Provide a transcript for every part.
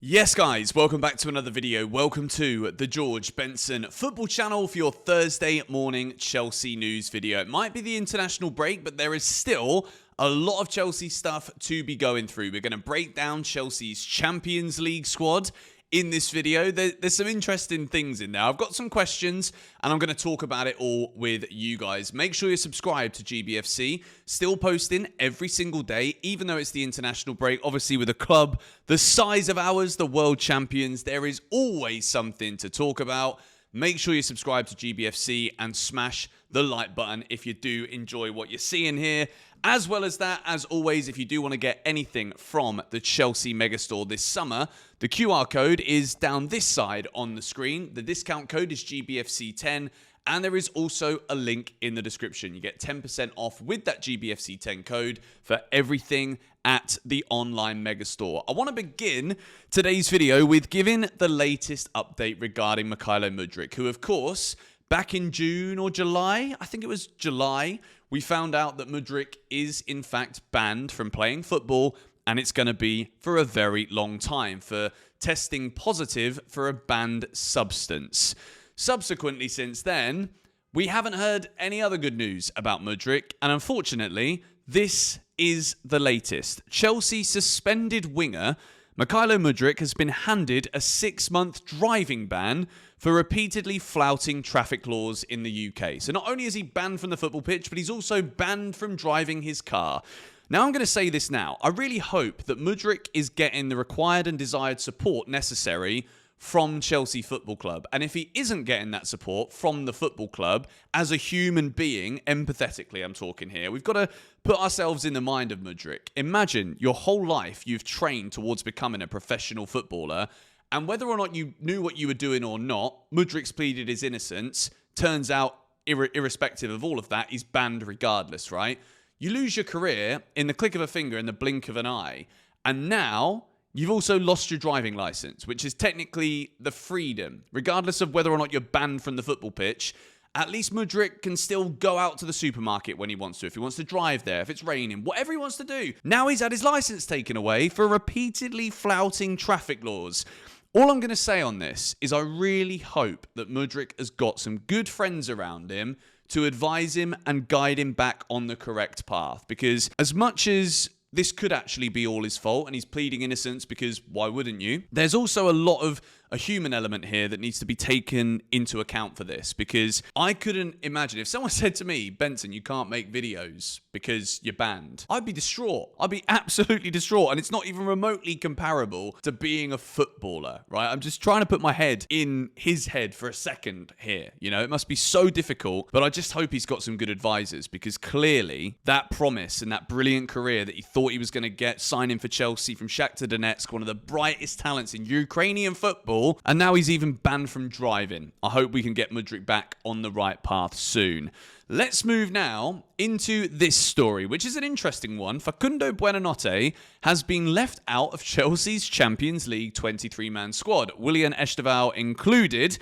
Yes guys, welcome back to another video. Welcome to the George Benson football channel for your Thursday morning Chelsea news video. It might be the international break, but there is still a lot of Chelsea stuff to be going through. We're going to break down Chelsea's Champions League squad in this video. There's some interesting things in there. I've got some questions and I'm going to talk about it all with you guys. Make sure you're subscribed to GBFC. Still posting every single day, even though it's the international break. Obviously with a club the size of ours, the world champions, there is always something to talk about. Make sure you subscribe to GBFC and smash the like button if you do enjoy what you're seeing here. As well as that, as always, if you do want to get anything from the Chelsea Megastore this summer, the QR code is down this side on the screen. The discount code is GBFC10, and there is also a link in the description. You get 10% off with that GBFC10 code for everything at the online Megastore. I want to begin today's video with giving the latest update regarding Mykhaylo Mudryk, who, of course, back in June or July, I think it was July, we found out that Mudryk is in fact banned from playing football, and it's going to be for a very long time for testing positive for a banned substance. Subsequently, since then, we haven't heard any other good news about Mudryk, and unfortunately, this is the latest. Chelsea suspended winger Mykhaylo Mudryk has been handed a 6-month driving ban for repeatedly flouting traffic laws in the UK. So not only is he banned from the football pitch, but he's also banned from driving his car. Now I'm going to say this now. I really hope that Mudryk is getting the required and desired support necessary from Chelsea Football Club. And if he isn't getting that support from the football club, as a human being, empathetically I'm talking here, we've got to put ourselves in the mind of Mudryk. Imagine your whole life you've trained towards becoming a professional footballer, and whether or not you knew what you were doing or not, Mudryk's pleaded his innocence. Turns out, irrespective of all of that, he's banned regardless, right? You lose your career in the click of a finger, in the blink of an eye, and now you've also lost your driving license, which is technically the freedom. Regardless of whether or not you're banned from the football pitch, at least Mudryk can still go out to the supermarket when he wants to, if he wants to drive there, if it's raining, whatever he wants to do. Now he's had his license taken away for repeatedly flouting traffic laws. All I'm going to say on this is I really hope that Mudryk has got some good friends around him to advise him and guide him back on the correct path. Because as much as this could actually be all his fault and he's pleading innocence, because why wouldn't you? There's also a lot of a human element here that needs to be taken into account for this, because I couldn't imagine if someone said to me, Benson, you can't make videos because you're banned. I'd be distraught. I'd be absolutely distraught. And it's not even remotely comparable to being a footballer, right? I'm just trying to put my head in his head for a second here. You know, it must be so difficult, but I just hope he's got some good advisors, because clearly that promise and that brilliant career that he thought he was going to get, signing for Chelsea from Shakhtar Donetsk, one of the brightest talents in Ukrainian football, and now he's even banned from driving. I hope we can get Mudryk back on the right path soon. Let's move now into this story, which is an interesting one. Facundo Buananotte has been left out of Chelsea's Champions League 23-man squad, Willian Esteval included.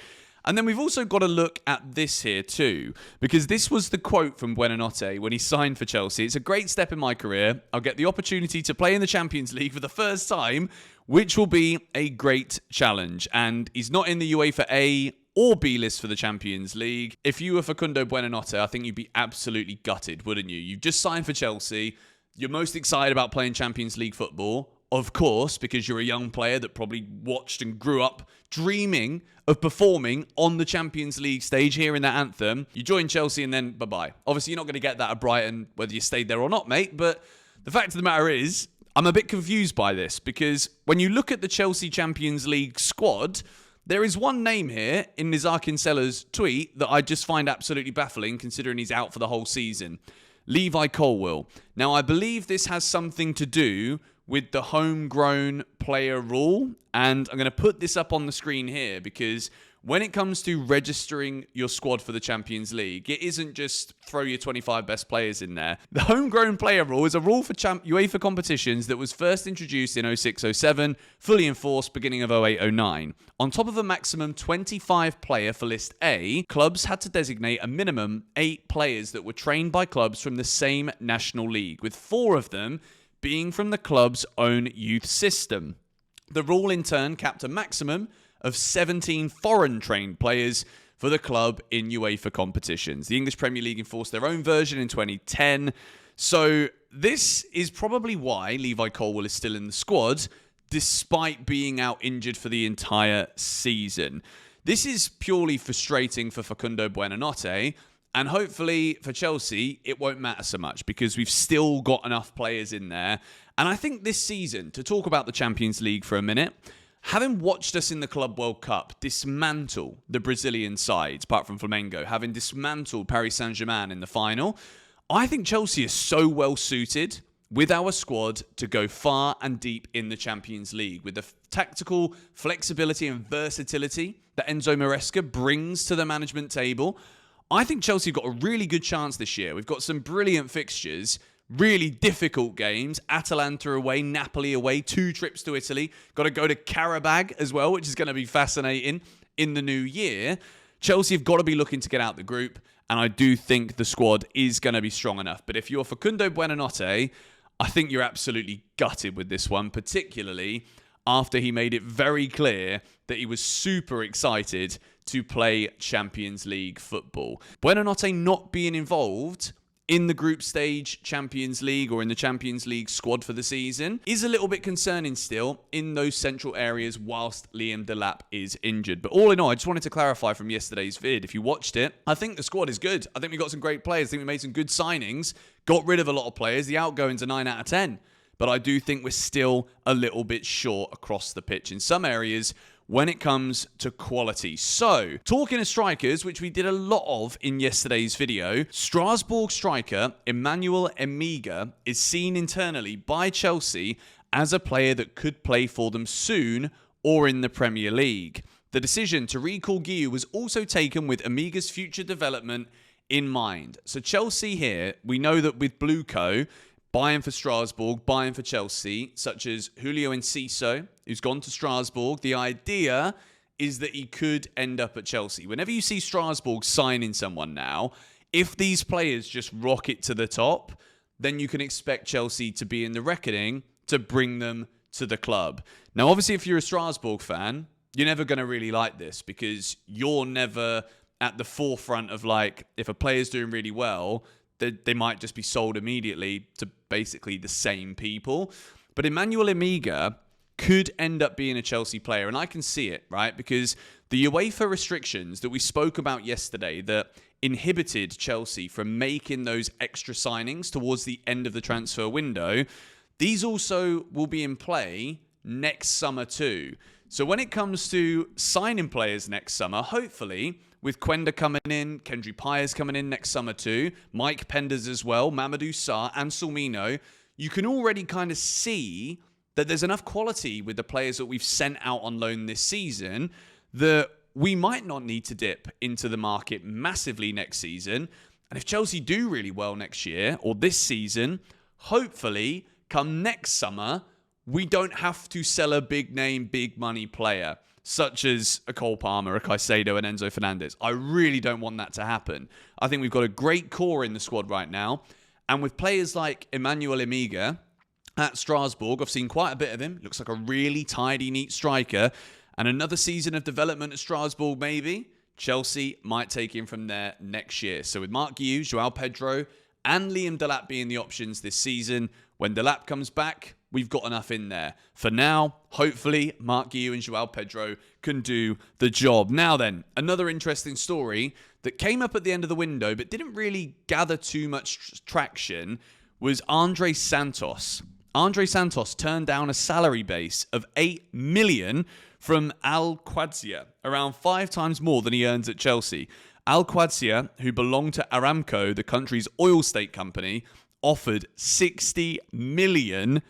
And then we've also got to look at this here too, because this was the quote from Buananotte when he signed for Chelsea. It's a great step in my career. I'll get the opportunity to play in the Champions League for the first time, which will be a great challenge. And he's not in the UEFA A or B list for the Champions League. If you were Facundo Buananotte, I think you'd be absolutely gutted, wouldn't you? You've just signed for Chelsea. You're most excited about playing Champions League football, of course, because you're a young player that probably watched and grew up dreaming of performing on the Champions League stage here in that anthem. You join Chelsea and then bye-bye. Obviously, you're not going to get that at Brighton, whether you stayed there or not, mate. But the fact of the matter is, I'm a bit confused by this, because when you look at the Chelsea Champions League squad, there is one name here in Nizar Kinsella's tweet that I just find absolutely baffling, considering he's out for the whole season. Levi Colwill. Now, I believe this has something to do with the homegrown player rule, and I'm going to put this up on the screen here, because when it comes to registering your squad for the Champions League, it isn't just throw your 25 best players in there. The homegrown player rule is a rule for UEFA competitions that was first introduced in 06-07, fully enforced beginning of 08-09. On top of a maximum 25 player for List A, clubs had to designate a minimum 8 players that were trained by clubs from the same national league, with 4 of them being from the club's own youth system. The rule in turn capped a maximum of 17 foreign-trained players for the club in UEFA competitions. The English Premier League enforced their own version in 2010. So this is probably why Levi Colwill is still in the squad, despite being out injured for the entire season. This is purely frustrating for Facundo Buananotte, and hopefully for Chelsea, it won't matter so much because we've still got enough players in there. And I think this season, to talk about the Champions League for a minute, having watched us in the Club World Cup dismantle the Brazilian sides, apart from Flamengo, having dismantled Paris Saint-Germain in the final, I think Chelsea is so well suited with our squad to go far and deep in the Champions League with the tactical flexibility and versatility that Enzo Maresca brings to the management table. I think Chelsea have got a really good chance this year. We've got some brilliant fixtures, really difficult games. Atalanta away, Napoli away, 2 trips to Italy. Got to go to Karabag as well, which is going to be fascinating in the new year. Chelsea have got to be looking to get out the group, and I do think the squad is going to be strong enough. But if you're Facundo Buananotte, I think you're absolutely gutted with this one, particularly after he made it very clear that he was super excited to play Champions League football. Buananotte not being involved in the group stage Champions League or in the Champions League squad for the season is a little bit concerning still in those central areas whilst Liam Delap is injured. But all in all, I just wanted to clarify from yesterday's vid, if you watched it, I think the squad is good. I think we got some great players. I think we made some good signings, got rid of a lot of players. The outgoings are 9 out of 10. But I do think we're still a little bit short across the pitch in some areas when it comes to quality. So, talking of strikers, which we did a lot of in yesterday's video, Strasbourg striker Emmanuel Emegha is seen internally by Chelsea as a player that could play for them soon or in the Premier League. The decision to recall Guiu was also taken with Emegha's future development in mind. So Chelsea here, we know that with Blueco, buying for Strasbourg, buying for Chelsea, such as Julio Enciso, who's gone to Strasbourg. The idea is that he could end up at Chelsea. Whenever you see Strasbourg signing someone now, if these players just rocket to the top, then you can expect Chelsea to be in the reckoning to bring them to the club. Now, obviously, if you're a Strasbourg fan, you're never going to really like this because you're never at the forefront of, like, if a player's doing really well, they might just be sold immediately to basically the same people. But Emmanuel Emegha could end up being a Chelsea player, and I can see it, right? Because the UEFA restrictions that we spoke about yesterday that inhibited Chelsea from making those extra signings towards the end of the transfer window, these also will be in play next summer too. So when it comes to signing players next summer, hopefully, with Quenda coming in, Kendry Pyers coming in next summer too, Mike Penders as well, Mamadou Sarr and Sulmino, you can already kind of see that there's enough quality with the players that we've sent out on loan this season that we might not need to dip into the market massively next season. And if Chelsea do really well next year or this season, hopefully come next summer, we don't have to sell a big name, big money player such as a Cole Palmer, a Caicedo and Enzo Fernandez. I really don't want that to happen. I think we've got a great core in the squad right now. And with players like Emmanuel Emegha at Strasbourg, I've seen quite a bit of him. Looks like a really tidy, neat striker. And another season of development at Strasbourg, maybe. Chelsea might take him from there next year. So with Marc Guiu, João Pedro, and Liam Delap being the options this season, when Delap comes back, we've got enough in there. For now, hopefully, Marc Guiu and João Pedro can do the job. Now then, another interesting story that came up at the end of the window but didn't really gather too much traction was Andre Santos. Andre Santos turned down a salary base of 8 million from Al Qadsiya, around 5 times more than he earns at Chelsea. Al Qadsiya, who belonged to Aramco, the country's oil state company, offered 60 million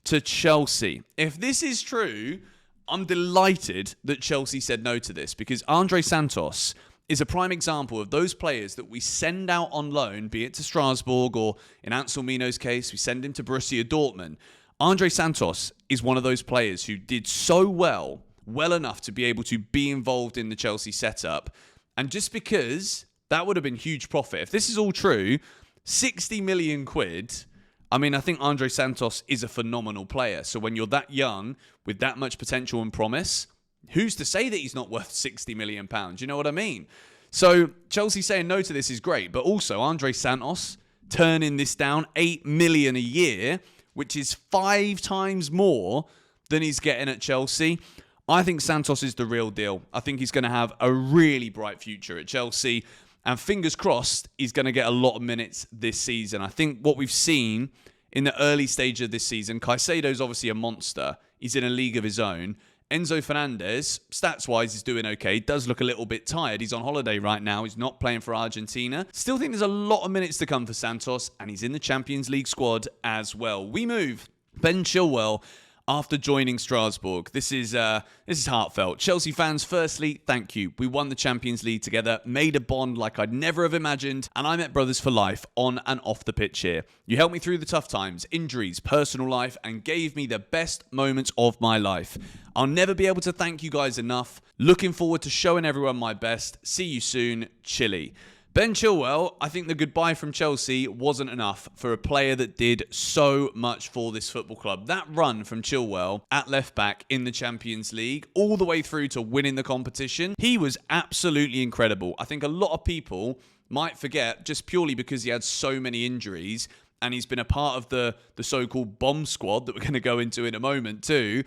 to Chelsea. If this is true, I'm delighted that Chelsea said no to this because Andre Santos is a prime example of those players that we send out on loan, be it to Strasbourg or in Anselmino's case, we send him to Borussia Dortmund. Andre Santos is one of those players who did so well enough to be able to be involved in the Chelsea setup. And just because that would have been huge profit. If this is all true, 60 million quid, I mean, I think Andre Santos is a phenomenal player. So when you're that young with that much potential and promise, who's to say that he's not worth £60 million? You know what I mean? So Chelsea saying no to this is great. But also Andre Santos turning this down, $8 million a year, which is 5 times more than he's getting at Chelsea. I think Santos is the real deal. I think he's going to have a really bright future at Chelsea. And fingers crossed, he's going to get a lot of minutes this season. I think what we've seen in the early stage of this season, Caicedo's obviously a monster. He's in a league of his own. Enzo Fernandez, stats-wise, is doing okay. Does look a little bit tired. He's on holiday right now. He's not playing for Argentina. Still think there's a lot of minutes to come for Santos, and he's in the Champions League squad as well. We move Ben Chilwell after joining Strasbourg. This is heartfelt. Chelsea fans, firstly, thank you. We won the Champions League together, made a bond like I'd never have imagined, and I met brothers for life on and off the pitch here. You helped me through the tough times, injuries, personal life, and gave me the best moments of my life. I'll never be able to thank you guys enough. Looking forward to showing everyone my best. See you soon, Chile. Ben Chilwell, I think the goodbye from Chelsea wasn't enough for a player that did so much for this football club. That run from Chilwell at left back in the Champions League, all the way through to winning the competition, he was absolutely incredible. I think a lot of people might forget, just purely because he had so many injuries, and he's been a part of the so-called bomb squad that we're going to go into in a moment too.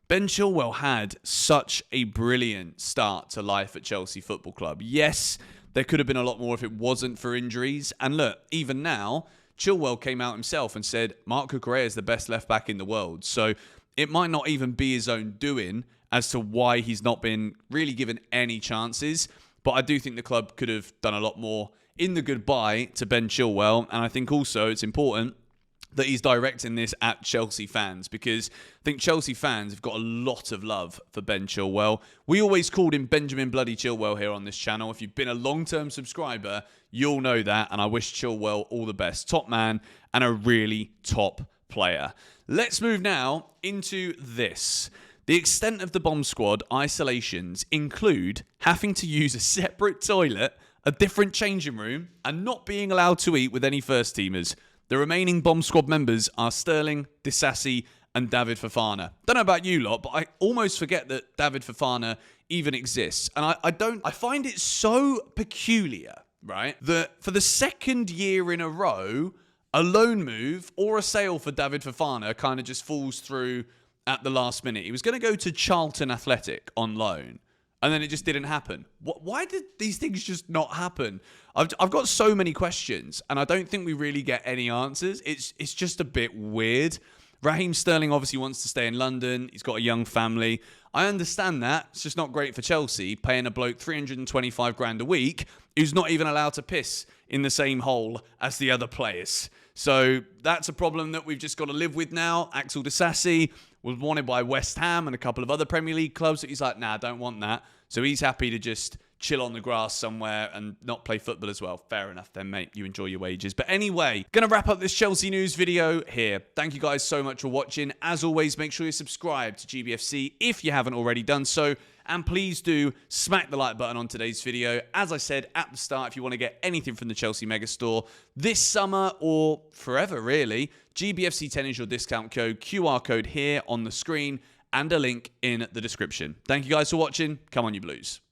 Ben Chilwell had such a brilliant start to life at Chelsea Football Club. Yes, there could have been a lot more if it wasn't for injuries. And look, even now, Chilwell came out himself and said Marc Cucurella is the best left back in the world. So it might not even be his own doing as to why he's not been really given any chances. But I do think the club could have done a lot more in the goodbye to Ben Chilwell. And I think also it's important that he's directing this at Chelsea fans, because I think Chelsea fans have got a lot of love for Ben Chilwell. We always called him Benjamin Bloody Chilwell here on this channel. If you've been a long-term subscriber, you'll know that, and I wish Chilwell all the best. Top man and a really top player. Let's move now into this. The extent of the bomb squad isolations include having to use a separate toilet, a different changing room, and not being allowed to eat with any first teamers. The remaining bomb squad members are Sterling, Disasi, and David Fofana. Don't know about you lot, but I almost forget that David Fofana even exists. And I find it so peculiar, right, that for the second year in a row, a loan move or a sale for David Fofana kind of just falls through at the last minute. He was going to go to Charlton Athletic on loan, and then it just didn't happen. Why did these things just not happen? I've got so many questions, and I don't think we really get any answers. It's just a bit weird. Raheem Sterling obviously wants to stay in London. He's got a young family. I understand that. It's just not great for Chelsea, paying a bloke 325 grand a week who's not even allowed to piss in the same hole as the other players. So that's a problem that we've just got to live with now. Axel Disasi was wanted by West Ham and a couple of other Premier League clubs. He's like, nah, I don't want that. So he's happy to just chill on the grass somewhere and not play football as well. Fair enough then, mate. You enjoy your wages. But anyway, going to wrap up this Chelsea news video here. Thank you guys so much for watching. As always, make sure you subscribe to GBFC if you haven't already done so. And please do smack the like button on today's video. As I said at the start, if you want to get anything from the Chelsea Megastore this summer or forever, really, GBFC10 is your discount code. QR code here on the screen and a link in the description. Thank you guys for watching. Come on, you Blues.